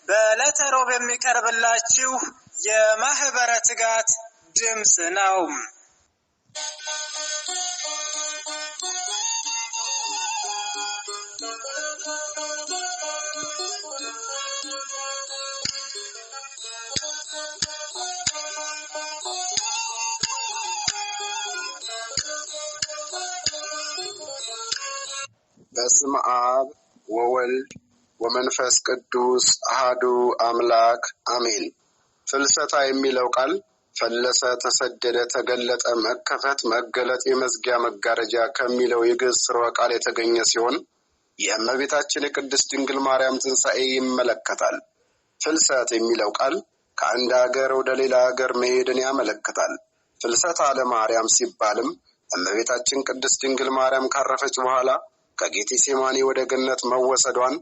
በዕለተ ሮብ የሚቀርብላችሁ የማህበረ ትጋት ድምጽ ነው። በስመ አብ ወወልድ ወመንፈስ ቅዱስ አሐዱ አምላክ አሜን። ፍልሰታ የሚለው ቃል ፈለሰ፣ ተሰደደ፣ ተገለጠ፣ መከፈት፣ መገለጥ፣ የመዝጊያ መጋረጃ ከሚለው የግዕዝ ሥርወ ቃል የተገኘ ሲሆን የእመቤታችን የቅድስት ድንግል ማርያም ትንሣኤ ይመለከታል። ፍልሰት የሚለው ቃል ከአንድ ሀገር ወደ ሌላ ሀገር መሄድን ያመለክታል። ፍልሰታ ለማርያም ሲባልም እመቤታችን ቅድስት ድንግል ማርያም ካረፈች በኋላ ከጌቴሴማኒ ወደ ገነት መወሰዷን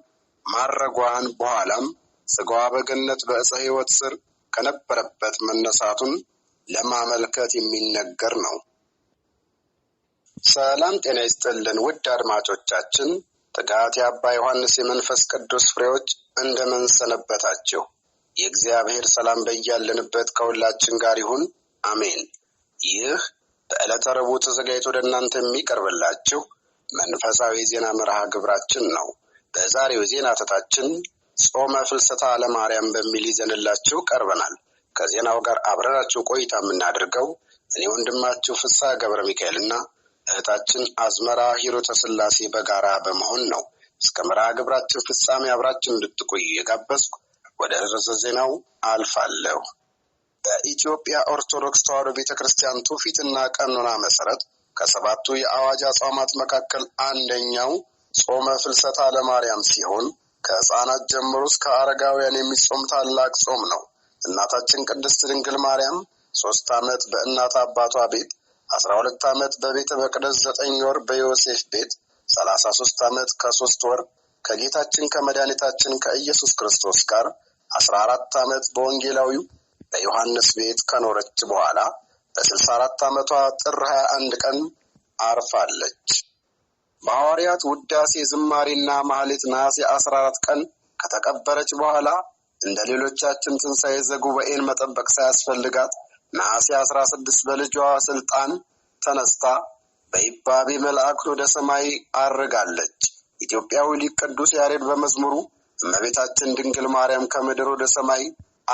ማረጓን በኋላም ስጋዋ በገነት በዕፀ ሕይወት ስር ከነበረበት መነሳቱን ለማመልከት የሚነገር ነው። ሰላም ጤና ይስጥልን ውድ አድማጮቻችን፣ ትጋት የአባ ዮሐንስ የመንፈስ ቅዱስ ፍሬዎች እንደምን ሰነበታችሁ? የእግዚአብሔር ሰላም በያለንበት ከሁላችን ጋር ይሁን፣ አሜን። ይህ በዕለተ ረቡዕ ተዘጋጅቶ ወደ እናንተ የሚቀርብላችሁ መንፈሳዊ ዜና መርሃ ግብራችን ነው። በዛሬው ዜና ተታችን ጾመ ፍልሰታ ለማርያም በሚል ይዘንላችሁ ቀርበናል። ከዜናው ጋር አብረናችሁ ቆይታ የምናደርገው እኔ ወንድማችሁ ፍስሐ ገብረ ሚካኤልና እህታችን አዝመራ ሂሩተ ሥላሴ በጋራ በመሆን ነው። እስከ መርሃ ግብራችን ፍጻሜ አብራችን እንድትቆዩ የጋበዝኩ ወደ ርዕሰ ዜናው አልፋለሁ። በኢትዮጵያ ኦርቶዶክስ ተዋሕዶ ቤተክርስቲያን ትውፊትና ቀኖና መሰረት ከሰባቱ የአዋጅ አጽዋማት መካከል አንደኛው ጾመ ፍልሰታ ለማርያም ሲሆን ከሕፃናት ጀምሮ እስከ አረጋውያን የሚጾም ታላቅ ጾም ነው። እናታችን ቅድስት ድንግል ማርያም 3 ዓመት በእናት አባቷ ቤት፣ 12 ዓመት በቤተ መቅደስ፣ 9 ወር በዮሴፍ ቤት፣ 33 ዓመት ከ3 ወር ከጌታችን ከመድኃኒታችን ከኢየሱስ ክርስቶስ ጋር 14 ዓመት በወንጌላዊው በዮሐንስ ቤት ከኖረች በኋላ በ64 ዓመቷ ጥር 21 ቀን አርፋለች። በሐዋርያት ውዳሴ ዝማሬና ማህሌት ነሐሴ 14 ቀን ከተቀበረች በኋላ እንደ ሌሎቻችን ትንሣኤ ዘጉባኤን መጠበቅ ሳያስፈልጋት ነሐሴ 16 በልጇ ስልጣን ተነስታ በይባቤ መላእክት ወደ ሰማይ አርጋለች። ኢትዮጵያዊ ሊቅ ቅዱስ ያሬድ በመዝሙሩ እመቤታችን ድንግል ማርያም ከምድር ወደ ሰማይ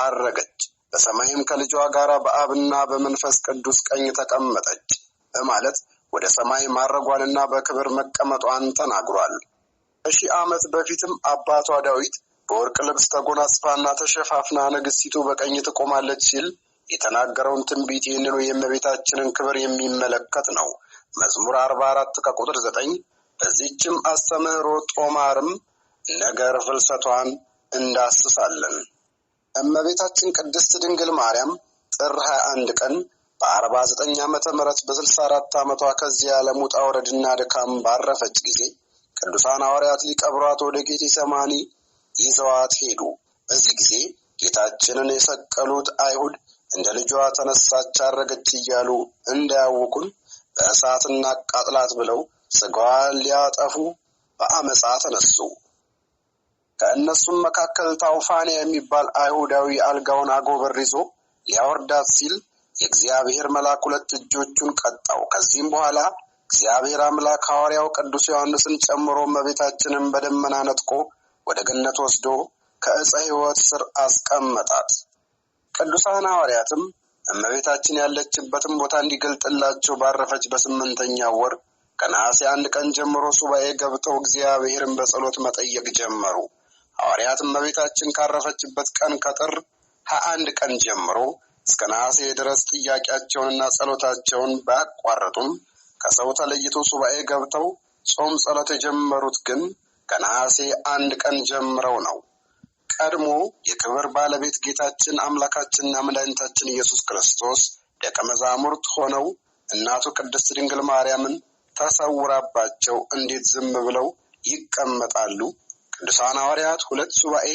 አረገች፣ በሰማይም ከልጇ ጋር በአብና በመንፈስ ቅዱስ ቀኝ ተቀመጠች በማለት ወደ ሰማይ ማረጓንና በክብር መቀመጧን ተናግሯል። ከሺህ ዓመት በፊትም አባቷ ዳዊት በወርቅ ልብስ ተጎናጽፋና ተሸፋፍና ንግሥቲቱ በቀኝ ትቆማለች ሲል የተናገረውን ትንቢት ይህንኑ የእመቤታችንን ክብር የሚመለከት ነው። መዝሙር 44 ከቁጥር 9 በዚህችም አስተምህሮ ጦማርም ነገር ፍልሰቷን እንዳስሳለን። እመቤታችን ቅድስት ድንግል ማርያም ጥር 21 ቀን በ49 ዓመተ ምህረት በ64 ዓመቷ ከዚህ ዓለም ውጣ ውረድና ድካም ባረፈች ጊዜ ቅዱሳን ሐዋርያት ሊቀብሯት ወደ ጌቴሴማኒ ይዘዋት ሄዱ። በዚህ ጊዜ ጌታችንን የሰቀሉት አይሁድ እንደ ልጇ ተነሳች አረገች እያሉ እንዳያውኩን በእሳት እናቃጥላት ብለው ሥጋዋን ሊያጠፉ በአመፃ ተነሱ። ከእነሱም መካከል ታውፋንያ የሚባል አይሁዳዊ አልጋውን አጎበር ይዞ ሊያወርዳት ሲል የእግዚአብሔር መልአክ 2 እጆቹን ቀጣው። ከዚህም በኋላ እግዚአብሔር አምላክ ሐዋርያው ቅዱስ ዮሐንስን ጨምሮ እመቤታችንን በደመና ነጥቆ ወደ ገነት ወስዶ ከዕፀ ሕይወት ስር አስቀመጣት። ቅዱሳን ሐዋርያትም እመቤታችን ያለችበትን ቦታ እንዲገልጥላቸው ባረፈች በ8ኛው ወር ከነሐሴ 1 ቀን ጀምሮ ሱባኤ ገብተው እግዚአብሔርን በጸሎት መጠየቅ ጀመሩ። ሐዋርያት እመቤታችን ካረፈችበት ቀን ከጥር 21 ቀን ጀምሮ እስከ ነሐሴ ድረስ ጥያቄያቸውንና ጸሎታቸውን ባያቋረጡም ከሰው ተለይቶ ሱባኤ ገብተው ጾም ጸሎት የጀመሩት ግን ከነሐሴ 1 ቀን ጀምረው ነው። ቀድሞ የክብር ባለቤት ጌታችን አምላካችንና መድኃኒታችን ኢየሱስ ክርስቶስ ደቀ መዛሙርት ሆነው እናቱ ቅድስት ድንግል ማርያምን ተሰውራባቸው እንዴት ዝም ብለው ይቀመጣሉ? ቅዱሳን ሐዋርያት 2 ሱባኤ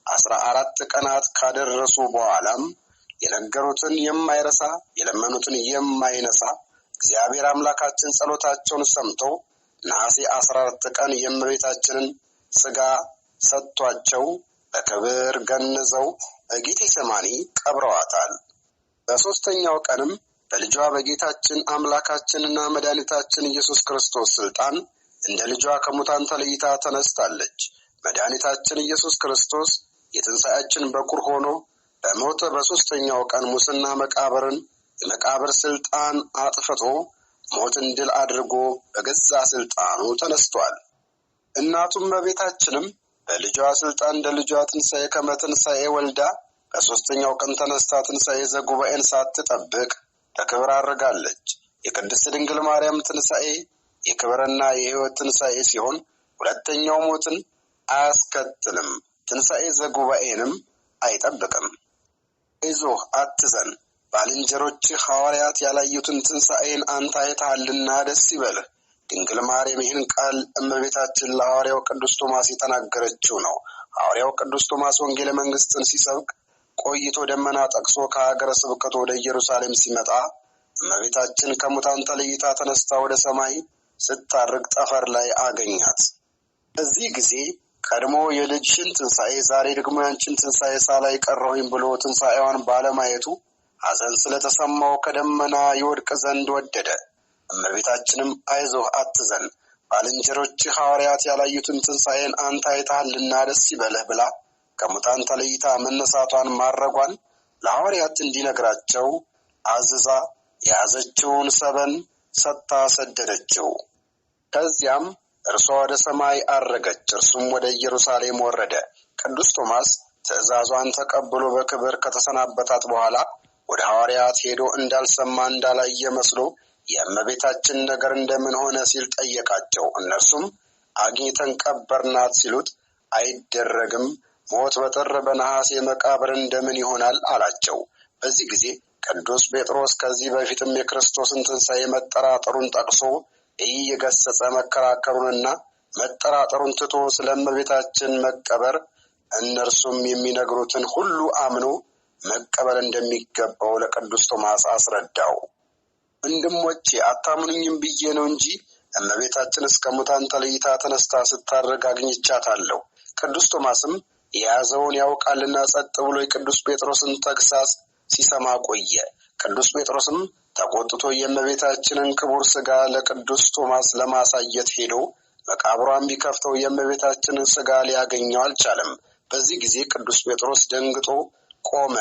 14 ቀናት ካደረሱ በኋላም የነገሩትን የማይረሳ የለመኑትን የማይነሳ እግዚአብሔር አምላካችን ጸሎታቸውን ሰምቶ ነሐሴ 14 ቀን የእመቤታችንን ሥጋ ሰጥቷቸው በክብር ገንዘው በጌቴሴማኒ ቀብረዋታል። በሦስተኛው ቀንም በልጇ በጌታችን አምላካችንና መድኃኒታችን ኢየሱስ ክርስቶስ ስልጣን እንደ ልጇ ከሙታን ተለይታ ተነስታለች። መድኃኒታችን ኢየሱስ ክርስቶስ የትንሣኤያችን በኩር ሆኖ በሞተ በሦስተኛው ቀን ሙስና መቃብርን የመቃብር ስልጣን አጥፍቶ ሞትን ድል አድርጎ በገዛ ስልጣኑ ተነስቷል። እናቱም እመቤታችንም በልጇ ስልጣን እንደ ልጇ ትንሣኤ ከመትንሣኤ ወልዳ በሦስተኛው ቀን ተነስታ ትንሣኤ ዘጉባኤን ሳትጠብቅ በክብር አድርጋለች። የቅድስት ድንግል ማርያም ትንሣኤ የክብርና የሕይወት ትንሣኤ ሲሆን ሁለተኛው ሞትን አያስከትልም፣ ትንሣኤ ዘጉባኤንም አይጠብቅም። አይዞህ አትዘን፣ ባልንጀሮች ሐዋርያት ያላዩትን ትንሣኤን አንተ አይተሃልና ደስ ይበልህ። ድንግል ማርያም ይህን ቃል እመቤታችን ለሐዋርያው ቅዱስ ቶማስ የተናገረችው ነው። ሐዋርያው ቅዱስ ቶማስ ወንጌለ መንግሥትን ሲሰብክ ቆይቶ ደመና ጠቅሶ ከሀገረ ስብከቱ ወደ ኢየሩሳሌም ሲመጣ እመቤታችን ከሙታን ተለይታ ተነስታ ወደ ሰማይ ስታርግ ጠፈር ላይ አገኛት። በዚህ ጊዜ ቀድሞ የልጅሽን ትንሣኤ ዛሬ ደግሞ ያንቺን ትንሣኤ ሳላይ ቀረሁኝ ብሎ ትንሣኤዋን ባለማየቱ ሐዘን ስለተሰማው ከደመና ይወድቅ ዘንድ ወደደ። እመቤታችንም አይዞህ አትዘን፣ ባልንጀሮች ሐዋርያት ያላዩትን ትንሣኤን አንተ አይተሃልና ደስ ይበልህ ብላ ከሙታን ተለይታ መነሳቷን ማድረጓን ለሐዋርያት እንዲነግራቸው አዝዛ የያዘችውን ሰበን ሰጥታ ሰደደችው። ከዚያም እርሷ ወደ ሰማይ አረገች፣ እርሱም ወደ ኢየሩሳሌም ወረደ። ቅዱስ ቶማስ ትእዛዟን ተቀብሎ በክብር ከተሰናበታት በኋላ ወደ ሐዋርያት ሄዶ እንዳልሰማ እንዳላየ መስሎ የእመቤታችን ነገር እንደምን ሆነ ሲል ጠየቃቸው። እነርሱም አግኝተን ቀበርናት ሲሉት አይደረግም፣ ሞት በጥር በነሐሴ መቃብር እንደምን ይሆናል አላቸው። በዚህ ጊዜ ቅዱስ ጴጥሮስ ከዚህ በፊትም የክርስቶስን ትንሣኤ መጠራጠሩን ጠቅሶ እየገሰጸ መከራከሩንና መጠራጠሩን ትቶ ስለ እመቤታችን መቀበር እነርሱም የሚነግሩትን ሁሉ አምኖ መቀበል እንደሚገባው ለቅዱስ ቶማስ አስረዳው። ወንድሞቼ አታምኑኝም ብዬ ነው እንጂ እመቤታችን እስከ ሙታን ተለይታ ተነስታ ስታርግ አግኝቻታለሁ። ቅዱስ ቶማስም የያዘውን ያውቃልና ጸጥ ብሎ የቅዱስ ጴጥሮስን ተግሳጽ ሲሰማ ቆየ። ቅዱስ ጴጥሮስም ተቆጥቶ የእመቤታችንን ክቡር ሥጋ ለቅዱስ ቶማስ ለማሳየት ሄዶ መቃብሯን ቢከፍተው የእመቤታችንን ሥጋ ሊያገኘው አልቻለም። በዚህ ጊዜ ቅዱስ ጴጥሮስ ደንግጦ ቆመ።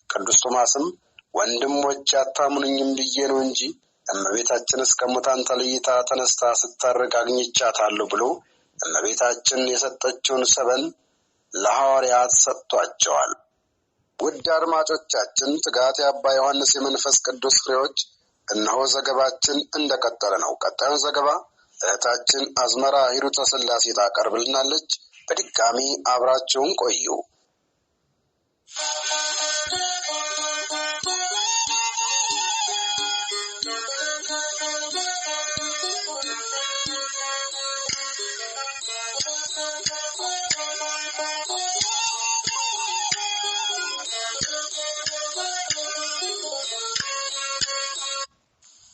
ቅዱስ ቶማስም ወንድሞች አታምኑኝም ብዬ ነው እንጂ እመቤታችን እስከ ሙታን ተለይታ ተነስታ ስታርግ አግኝቻታለሁ ብሎ እመቤታችን የሰጠችውን ሰበን ለሐዋርያት ሰጥቷቸዋል። ውድ አድማጮቻችን ትጋት የአባ ዮሐንስ የመንፈስ ቅዱስ ፍሬዎች እነሆ ዘገባችን እንደቀጠለ ነው። ቀጣዩን ዘገባ እህታችን አዝመራ ሂሩተ ሥላሴ ታቀርብልናለች። በድጋሚ አብራችሁን ቆዩ።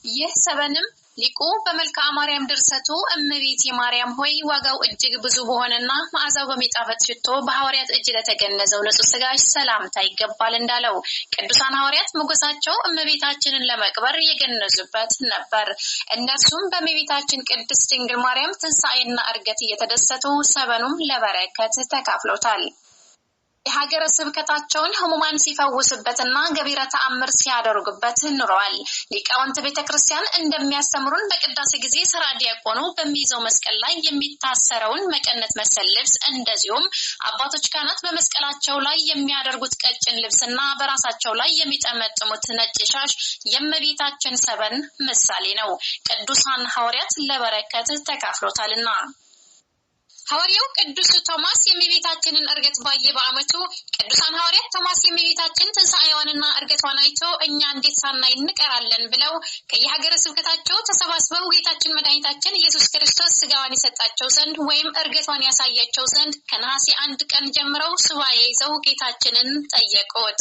ይህ ሰበንም ሊቁ በመልክዓ ማርያም ድርሰቱ እመቤቴ ማርያም ሆይ ዋጋው እጅግ ብዙ በሆነና መዓዛው በሚጣፍጥ ሽቶ በሐዋርያት እጅ ለተገነዘው ንጹሕ ሥጋሽ ሰላምታ ይገባል እንዳለው ቅዱሳን ሐዋርያት ሞገሳቸው እመቤታችንን ለመቅበር የገነዙበት ነበር። እነርሱም በእመቤታችን ቅድስት ድንግል ማርያም ትንሣኤና ዕርገት እየተደሰቱ ሰበኑም ለበረከት ተካፍሎታል። የሀገረ ስብከታቸውን ሕሙማን ሲፈውስበትና ገቢረ ተአምር ሲያደርጉበት ኑረዋል። ሊቃውንት ቤተክርስቲያን እንደሚያስተምሩን በቅዳሴ ጊዜ ሥራ ዲያቆኑ በሚይዘው መስቀል ላይ የሚታሰረውን መቀነት መሰል ልብስ፣ እንደዚሁም አባቶች ካህናት በመስቀላቸው ላይ የሚያደርጉት ቀጭን ልብስና በራሳቸው ላይ የሚጠመጥሙት ነጭ ሻሽ የእመቤታችን ሰበን ምሳሌ ነው። ቅዱሳን ሐዋርያት ለበረከት ተካፍሎታልና። ሐዋርያው ቅዱስ ቶማስ የእመቤታችንን ዕርገት ባየ በዓመቱ ቅዱሳን ሐዋርያት ቶማስ የእመቤታችን ትንሣኤዋንና ዕርገቷን አይቶ እኛ እንዴት ሳናይ እንቀራለን ብለው ከየሀገረ ስብከታቸው ተሰባስበው ጌታችን መድኃኒታችን ኢየሱስ ክርስቶስ ሥጋዋን የሰጣቸው ዘንድ ወይም ዕርገቷን ያሳያቸው ዘንድ ከነሐሴ 1 ቀን ጀምረው ሱባዔ ይዘው ጌታችንን ጠየቁት።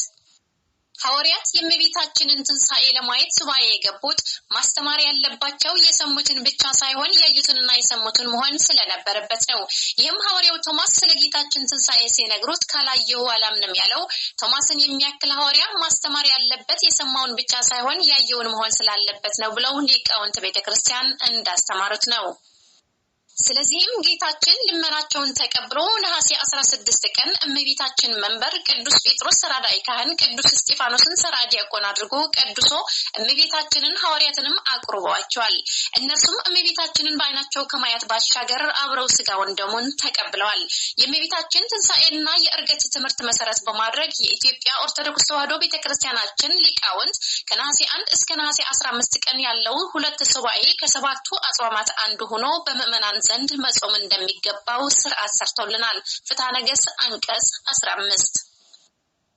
ሐዋርያት የእመቤታችንን ትንሣኤ ለማየት ሱባኤ የገቡት ማስተማር ያለባቸው የሰሙትን ብቻ ሳይሆን ያዩትንና የሰሙትን መሆን ስለነበረበት ነው። ይህም ሐዋርያው ቶማስ ስለ ጌታችን ትንሣኤ ሲነግሩት ካላየው አላምንም ያለው ቶማስን የሚያክል ሐዋርያ ማስተማር ያለበት የሰማውን ብቻ ሳይሆን ያየውን መሆን ስላለበት ነው ብለው ሊቃውንት ቤተክርስቲያን እንዳስተማሩት ነው። ስለዚህም ጌታችን ልመናቸውን ተቀብሎ ነሐሴ 16 ቀን እመቤታችን መንበር ቅዱስ ጴጥሮስ ሰራዳይ ካህን ቅዱስ እስጢፋኖስን ሰራይ ዲያቆን አድርጎ ቀድሶ እመቤታችንን ሐዋርያትንም አቅርበዋቸዋል። እነሱም እመቤታችንን በዓይናቸው ከማየት ባሻገር አብረው ሥጋውን ደሙን ተቀብለዋል። የእመቤታችን ትንሣኤና የዕርገት ትምህርት መሰረት በማድረግ የኢትዮጵያ ኦርቶዶክስ ተዋሕዶ ቤተክርስቲያናችን ሊቃውንት ከነሐሴ 1 እስከ ነሐሴ 15 ቀን ያለው ሁለት ሱባኤ ከሰባቱ አጽዋማት አንዱ ሆኖ በምዕመናን ዘንድ መጾም እንደሚገባው ሥርዓት ሰርቶልናል። ፍትሐ ነገሥት አንቀጽ 15።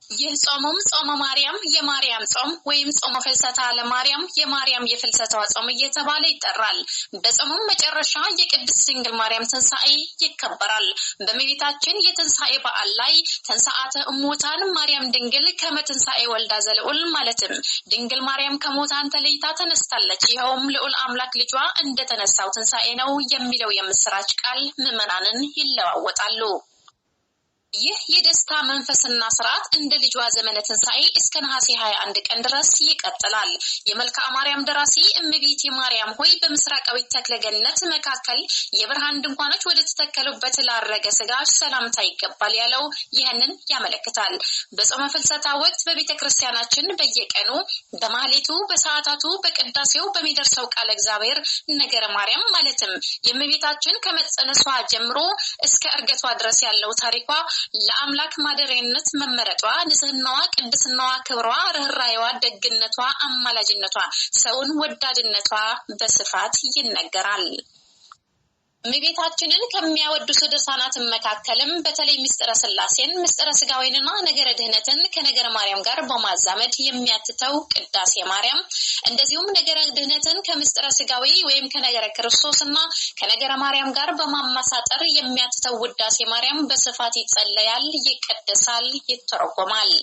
ይህ ጾሙም ጾመ ማርያም የማርያም ጾም ወይም ጾመ ፍልሰታ ለማርያም የማርያም የፍልሰቷ ጾም እየተባለ ይጠራል። በጾሙም መጨረሻ የቅድስት ድንግል ማርያም ትንሣኤ ይከበራል። በእመቤታችን የትንሣኤ በዓል ላይ ተንሥአተ እሙታን ማርያም ድንግል ከመ ትንሣኤ ወልዳ ዘልዑል ማለትም ድንግል ማርያም ከሙታን ተለይታ ተነስታለች፣ ይኸውም ልዑል አምላክ ልጇ እንደተነሳው ትንሣኤ ነው የሚለው የምስራች ቃል ምዕመናንን ይለዋወጣሉ። ይህ የደስታ መንፈስና ሥርዓት እንደ ልጇ ዘመነ ትንሣኤ እስከ ነሐሴ 21 ቀን ድረስ ይቀጥላል። የመልክዓ ማርያም ደራሲ እመቤቴ ማርያም ሆይ በምስራቃዊት ተክለ ገነት መካከል የብርሃን ድንኳኖች ወደ ተተከሉበት ላረገ ሥጋሽ ሰላምታ ይገባል ያለው ይህንን ያመለክታል። በጾመ ፍልሰታ ወቅት በቤተ ክርስቲያናችን በየቀኑ በማህሌቱ፣ በሰዓታቱ፣ በቅዳሴው በሚደርሰው ቃለ እግዚአብሔር ነገረ ማርያም ማለትም የእመቤታችን ከመጸነሷ ጀምሮ እስከ ዕርገቷ ድረስ ያለው ታሪኳ ለአምላክ ማደሪያነት መመረጧ፣ ንጽህናዋ፣ ቅድስናዋ፣ ክብሯ፣ ርኅራኄዋ፣ ደግነቷ፣ አማላጅነቷ፣ ሰውን ወዳድነቷ በስፋት ይነገራል። እመቤታችንን ከሚያወድሱ ድርሳናት መካከልም በተለይ ምስጢረ ሥላሴን፣ ምስጢረ ሥጋዌንና ነገረ ድህነትን ከነገረ ማርያም ጋር በማዛመድ የሚያትተው ቅዳሴ ማርያም፣ እንደዚሁም ነገረ ድህነትን ከምስጢረ ሥጋዌ ወይም ከነገረ ክርስቶስና ከነገረ ማርያም ጋር በማመሳጠር የሚያትተው ውዳሴ ማርያም በስፋት ይጸለያል፣ ይቀደሳል፣ ይተረጎማል።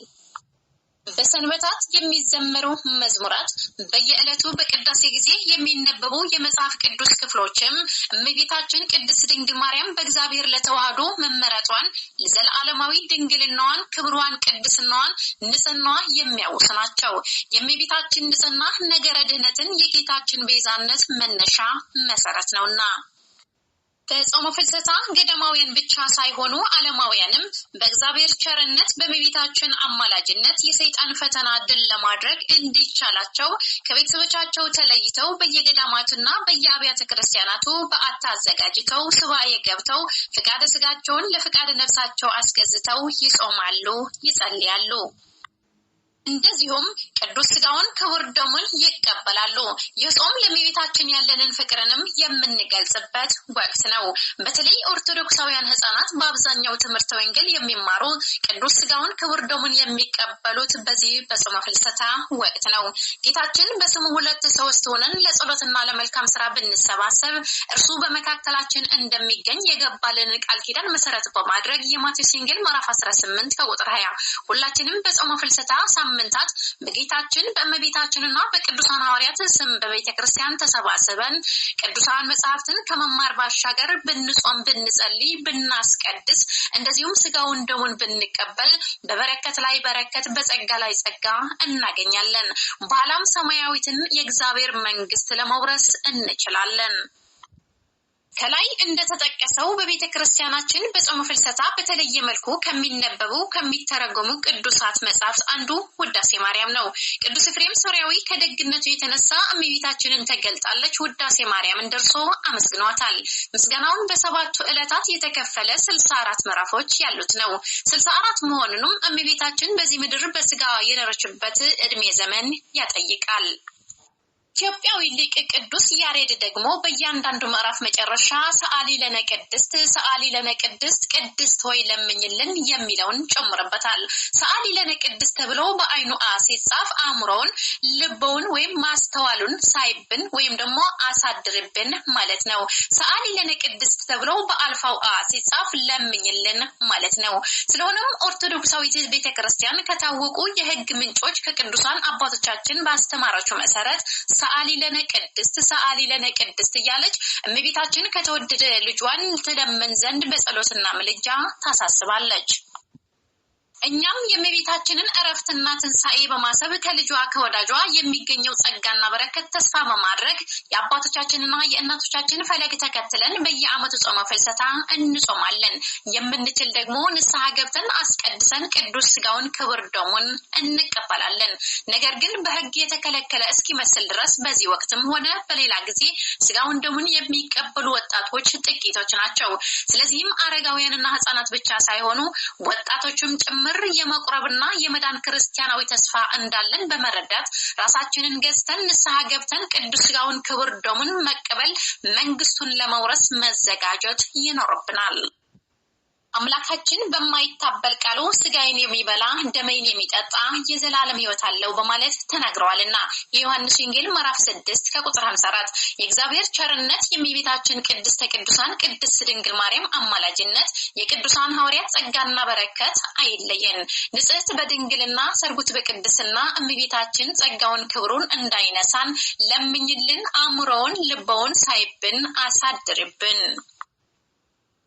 በሰንበታት የሚዘመሩ መዝሙራት፣ በየዕለቱ በቅዳሴ ጊዜ የሚነበቡ የመጽሐፍ ቅዱስ ክፍሎችም እመቤታችን ቅድስት ድንግል ማርያም በእግዚአብሔር ለተዋህዶ መመረጧን፣ ለዘላለማዊ ድንግልናዋን፣ ክብሯን፣ ቅድስናዋን፣ ንጽህናዋ የሚያውሱ ናቸው። የእመቤታችን ንጽህና ነገረ ድህነትን የጌታችን ቤዛነት መነሻ መሰረት ነውና በጾመ ፍልሰታ ገዳማውያን ብቻ ሳይሆኑ ዓለማውያንም በእግዚአብሔር ቸርነት በእመቤታችን አማላጅነት የሰይጣን ፈተና ድል ለማድረግ እንዲቻላቸው ከቤተሰቦቻቸው ተለይተው በየገዳማቱና በየአብያተ ክርስቲያናቱ በዓት አዘጋጅተው ሱባኤ ገብተው ፍቃደ ሥጋቸውን ለፍቃደ ነፍሳቸው አስገዝተው ይጾማሉ፣ ይጸልያሉ። እንደዚሁም ቅዱስ ሥጋውን ክቡር ደሙን ይቀበላሉ። ይህ ጾም ለእመቤታችን ያለንን ፍቅርንም የምንገልጽበት ወቅት ነው። በተለይ ኦርቶዶክሳውያን ሕፃናት በአብዛኛው ትምህርተ ወንጌል የሚማሩ ቅዱስ ሥጋውን ክቡር ደሙን የሚቀበሉት በዚህ በጾመ ፍልሰታ ወቅት ነው። ጌታችን በስሙ 2-3 ሆነን ለጸሎትና ለመልካም ሥራ ብንሰባሰብ እርሱ በመካከላችን እንደሚገኝ የገባልን ቃል ኪዳን መሰረት በማድረግ የማቴዎስ ወንጌል ምዕራፍ 18 ከቁጥር 20 ሁላችንም በጾመ ፍልሰታ ሳምንታት በጌታችን በእመቤታችንና በቅዱሳን ሐዋርያት ስም በቤተ ክርስቲያን ተሰባስበን ቅዱሳን መጻሕፍትን ከመማር ባሻገር ብንጾም፣ ብንጸልይ፣ ብናስቀድስ እንደዚሁም ሥጋውን ደሙን ብንቀበል በበረከት ላይ በረከት፣ በጸጋ ላይ ጸጋ እናገኛለን። በኋላም ሰማያዊትን የእግዚአብሔር መንግስት ለመውረስ እንችላለን። ከላይ እንደተጠቀሰው በቤተ ክርስቲያናችን በጾመ ፍልሰታ በተለየ መልኩ ከሚነበቡ ከሚተረጎሙ ቅዱሳት መጻሕፍት አንዱ ውዳሴ ማርያም ነው። ቅዱስ ኤፍሬም ሶርያዊ ከደግነቱ የተነሳ እመቤታችንን ተገልጣለች፣ ውዳሴ ማርያምን ደርሶ አመስግኗታል። ምስጋናውን በሰባቱ ዕለታት የተከፈለ 64 ምዕራፎች ያሉት ነው። 64 መሆኑንም እመቤታችን በዚህ ምድር በሥጋ የኖረችበት ዕድሜ ዘመን ያጠይቃል። ኢትዮጵያዊ ሊቅ ቅዱስ ያሬድ ደግሞ በእያንዳንዱ ምዕራፍ መጨረሻ ሰዓሊ ለነ ቅድስት ቅድስት ሆይ ለምኝልን የሚለውን ጨምረበታል። ሰዓሊ ለነ ቅድስት ተብሎ በአይኑ አ ሲጻፍ አእምሮውን ልቦውን ወይም ማስተዋሉን ሳይብን ወይም ደግሞ አሳድርብን ማለት ነው። ሰዓሊ ለነ ቅድስት ተብሎ በአልፋው አ ሲጻፍ ለምኝልን ማለት ነው። ስለሆነም ኦርቶዶክሳዊት ቤተክርስቲያን ከታወቁ የሕግ ምንጮች ከቅዱሳን አባቶቻችን ባስተማራቸው መሰረት ሰዓሊ ለነ ቅድስት እያለች እመቤታችን ከተወደደ ልጇን ትለምን ዘንድ በጸሎትና ምልጃ ታሳስባለች። እኛም የእመቤታችንን ዕረፍትና ትንሣኤ በማሰብ ከልጇ ከወዳጇ የሚገኘው ጸጋና በረከት ተስፋ በማድረግ የአባቶቻችንና የእናቶቻችን ፈለግ ተከትለን በየዓመቱ ጾመ ፍልሰታ እንጾማለን። የምንችል ደግሞ ንስሐ ገብተን አስቀድሰን ቅዱስ ሥጋውን ክቡር ደሙን እንቀበላለን። ነገር ግን በሕግ የተከለከለ እስኪመስል ድረስ በዚህ ወቅትም ሆነ በሌላ ጊዜ ሥጋውን ደሙን የሚቀበሉ ወጣቶች ጥቂቶች ናቸው። ስለዚህም አረጋውያንና ሕፃናት ብቻ ሳይሆኑ ወጣቶችም ጭምር የመቁረብና የመዳን ክርስቲያናዊ ተስፋ እንዳለን በመረዳት ራሳችንን ገዝተን ንስሐ ገብተን ቅዱስ ሥጋውን ክቡር ደሙን መቀበል መንግስቱን ለመውረስ መዘጋጀት ይኖርብናል። አምላካችን በማይታበል ቃሉ ሥጋዬን የሚበላ ደሜን የሚጠጣ የዘላለም ሕይወት አለው በማለት ተናግረዋልና የዮሐንስ ወንጌል ምዕራፍ 6 ከቁጥር 54 የእግዚአብሔር ቸርነት የእመቤታችን ቅድስተ ቅዱሳን ቅድስት ድንግል ማርያም አማላጅነት የቅዱሳን ሐዋርያት ጸጋና በረከት አይለየን። ንጽሕት በድንግልና ሰርጉት በቅድስና እመቤታችን ጸጋውን ክብሩን እንዳይነሳን ለምኝልን። አእምሮውን ልቦውን ሳይብን አሳድርብን።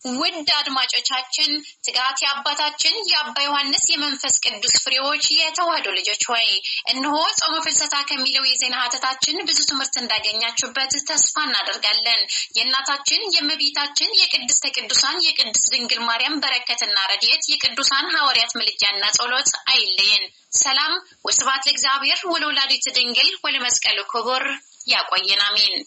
ውድ አድማጮቻችን ትጋት የአባታችን የአባ ዮሐንስ የመንፈስ ቅዱስ ፍሬዎች የተዋህዶ ልጆች ሆይ እነሆ ጾመ ፍልሰታ ከሚለው የዜና ሀተታችን ብዙ ትምህርት እንዳገኛችሁበት ተስፋ እናደርጋለን። የእናታችን የእመቤታችን የቅድስተ ቅዱሳን የቅድስት ድንግል ማርያም በረከትና ረድኤት የቅዱሳን ሐዋርያት ምልጃና ጸሎት አይለየን። ሰላም ወስብሐት ለእግዚአብሔር ወለወላዲቱ ድንግል ወለመስቀሉ ክቡር። ያቆየን። አሜን።